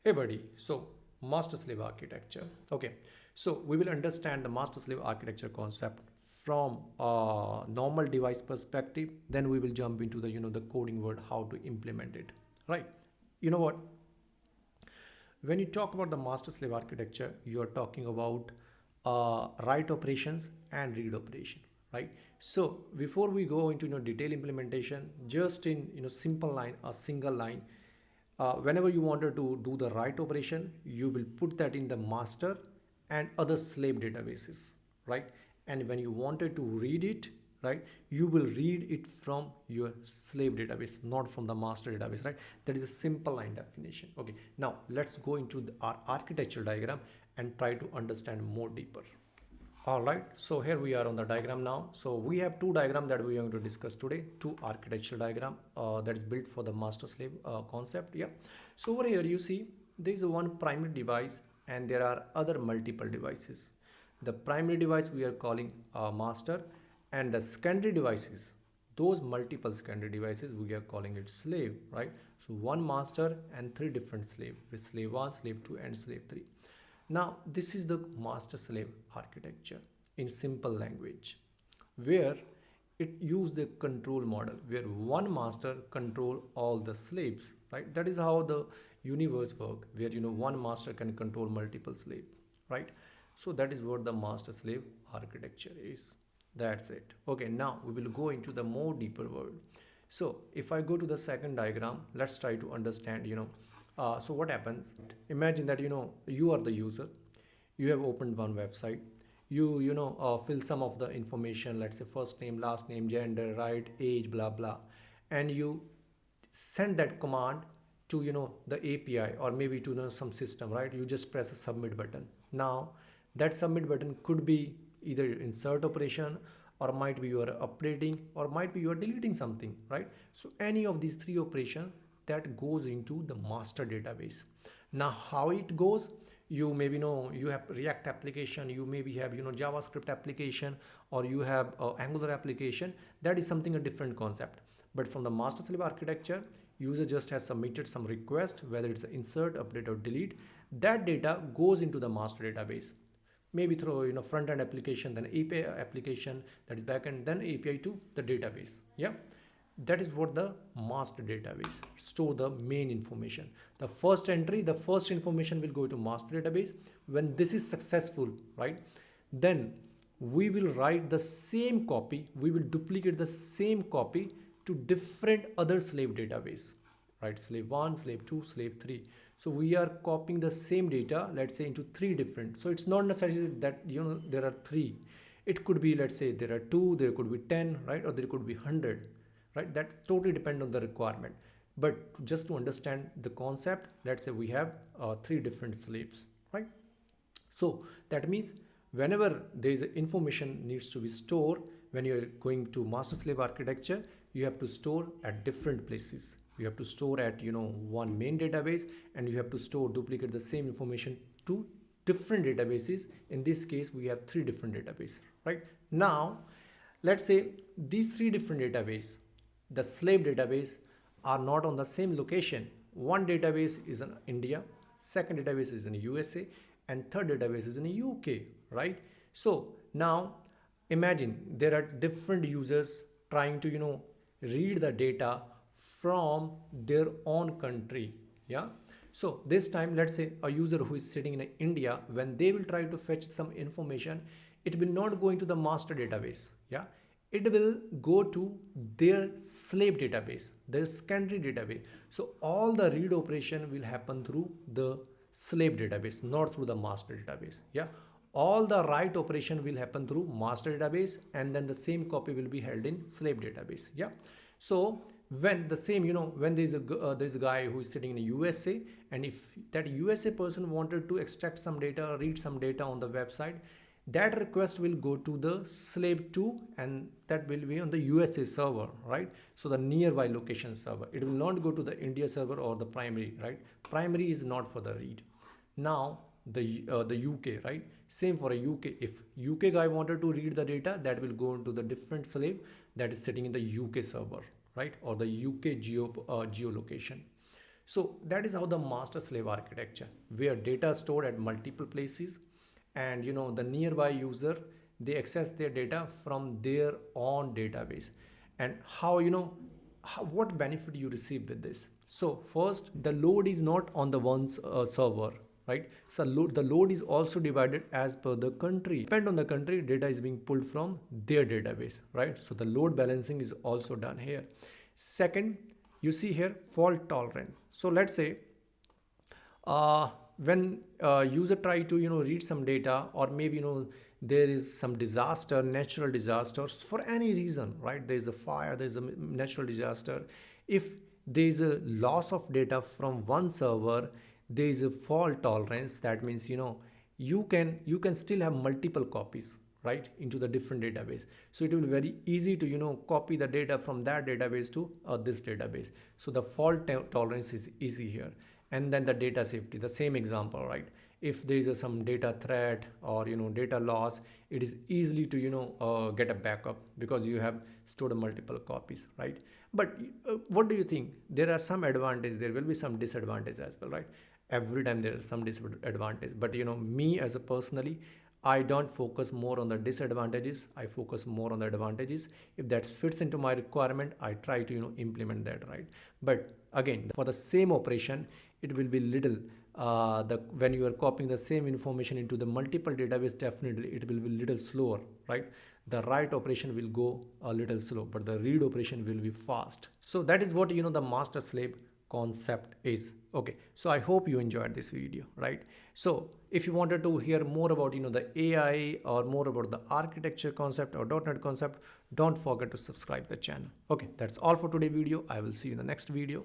Hey buddy, so master slave architecture. Okay, so we will understand the master slave architecture concept from a normal device perspective. Then we will jump into the the coding world, how to implement it. Right? You know what? When you talk about the master slave architecture, you are talking about write operations and read operation, right? So before we go into detailed implementation, just in simple line, a single line, whenever you wanted to do the write operation, you will put that in the master and other slave databases, right? And when you wanted to read it, right, you will read it from your slave database, not from the master database, right? That is a simple line definition. Okay, now let's go into our architecture diagram and try to understand more deeper. All right, so here we are on the diagram now. So we have two diagrams that we are going to discuss today, two architectural diagram that is built for the master slave concept. Yeah, so over here you see there is one primary device and there are other multiple devices. The primary device we are calling master, and the secondary devices, those multiple secondary devices, we are calling it slave, right? So one master and three different slave, with slave 1, slave 2 and slave 3. Now this is the master slave architecture in simple language, where it use the control model where one master control all the slaves, right? That is how the universe work, where one master can control multiple slave, right? So that is what the master slave architecture is. That's it. Okay, now we will go into the more deeper world. So if I go to the second diagram, let's try to understand so what happens. Imagine that you are the user, you have opened one website, you fill some of the information, let's say first name, last name, gender, right, age, blah blah, and you send that command to the API or maybe to some system, right? You just press a submit button. Now that submit button could be either insert operation, or might be you are updating, or might be you are deleting something, right? So any of these three operations that goes into the master database. Now how it goes, you maybe know you have React application, you maybe have JavaScript application, or you have Angular application. That is something a different concept. But from the master slave architecture, user just has submitted some request, whether it's insert, update or delete. That data goes into the master database, maybe through front end application, then API application, that is backend, then API to the database. Yeah, that is what the master database store the main information. The first entry, the first information will go to master database. When this is successful, right, then we will write the same copy, we will duplicate the same copy to different other slave database, right? Slave 1, slave 2, slave 3. So we are copying the same data, let's say into three different. So it's not necessarily that there are three. It could be, let's say there are 2, there could be 10, right? Or there could be 100, right? That totally depends on the requirement. But just to understand the concept, let's say we have three different slaves, right? So that means whenever there is information needs to be stored, when you're going to master slave architecture, you have to store at different places. You have to store at one main database, and you have to store, duplicate the same information to different databases. In this case we have three different databases, right? Now let's say these three different databases, the slave database, are not on the same location. One database is in India, second database is in USA, and third database is in UK, right? So now imagine there are different users trying to read the data from their own country. Yeah, so this time let's say a user who is sitting in India, when they will try to fetch some information, it will not go into the master database. Yeah, it will go to their slave database, their secondary database. So all the read operation will happen through the slave database, not through the master database. Yeah, all the write operation will happen through master database, and then the same copy will be held in slave database. Yeah, so when the same when there's a guy who is sitting in the USA, and if that USA person wanted to extract some data, read some data on the website, that request will go to the slave 2, and that will be on the USA server, right? So the nearby location server, it will not go to the India server or the primary, right? Primary is not for the read. Now the UK, right? Same for a UK. If UK guy wanted to read the data, that will go into the different slave that is sitting in the UK server, right? Or the UK geolocation. So that is how the master slave architecture, where data is stored at multiple places, and the nearby user, they access their data from their own database. And how, what benefit you receive with this? So first, the load is not on the one server, right? So the load is also divided as per the country. Depend on the country, data is being pulled from their database, right? So the load balancing is also done here. Second, you see here fault tolerance. So let's say when user try to read some data, or maybe there is some disaster, natural disasters, for any reason, right? There is a fire, there is a natural disaster. If there is a loss of data from one server, there is a fault tolerance. That means you can still have multiple copies, right, into the different database. So it will be very easy to copy the data from that database to this database. So the fault tolerance is easy here. And then the data safety, the same example, right? If there is some data threat or data loss, it is easily to get a backup because you have stored multiple copies, right? But what do you think? There are some advantages, there will be some disadvantages as well, right? Every time there is some disadvantage, but me as a personally, I don't focus more on the disadvantages, I focus more on the advantages. If that fits into my requirement, I try to implement that, right? But again, for the same operation, it will be little when you are copying the same information into the multiple database, definitely it will be little slower, right? The write operation will go a little slow, but the read operation will be fast. So that is what the master slave concept is. Okay, so I hope you enjoyed this video, right? So if you wanted to hear more about the AI or more about the architecture concept or .NET concept, don't forget to subscribe the channel. Okay, that's all for today's video. I will see you in the next video.